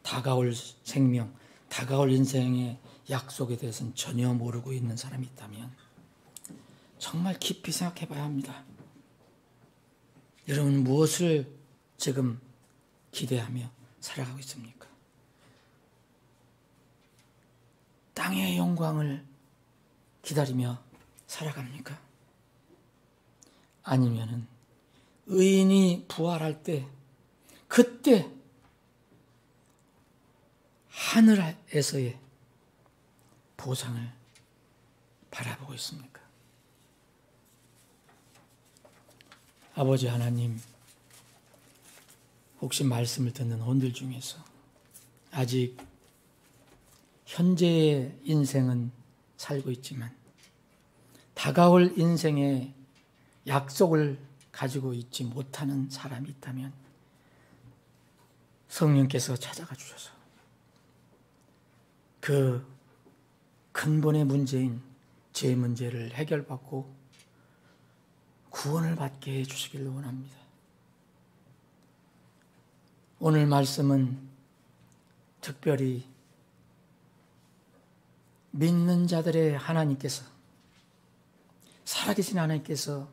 다가올 생명, 다가올 인생의 약속에 대해서는 전혀 모르고 있는 사람이 있다면 정말 깊이 생각해 봐야 합니다. 여러분, 무엇을 지금 기대하며 살아가고 있습니까? 땅의 영광을 기다리며 살아갑니까? 아니면은 의인이 부활할 때, 그때 하늘에서의 보상을 바라보고 있습니까? 아버지 하나님, 혹시 말씀을 듣는 혼들 중에서 아직 현재의 인생은 살고 있지만 다가올 인생의 약속을 가지고 있지 못하는 사람이 있다면 성령께서 찾아가 주셔서 그 근본의 문제인 죄 문제를 해결받고 구원을 받게 해주시길 원합니다. 오늘 말씀은 특별히 믿는 자들의 하나님께서, 살아계신 하나님께서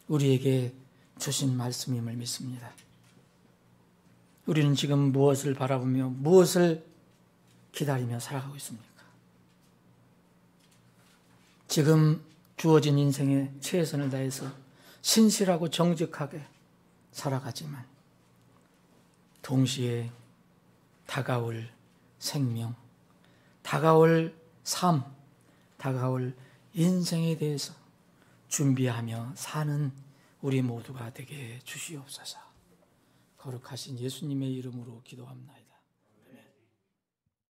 우리에게 주신 말씀임을 믿습니다. 우리는 지금 무엇을 바라보며 무엇을 기다리며 살아가고 있습니까? 지금 주어진 인생에 최선을 다해서 신실하고 정직하게 살아가지만 동시에 다가올 생명, 다가올 삶, 다가올 인생에 대해서 준비하며 사는 우리 모두가 되게 주시옵소서. 거룩하신 예수님의 이름으로 기도합니다.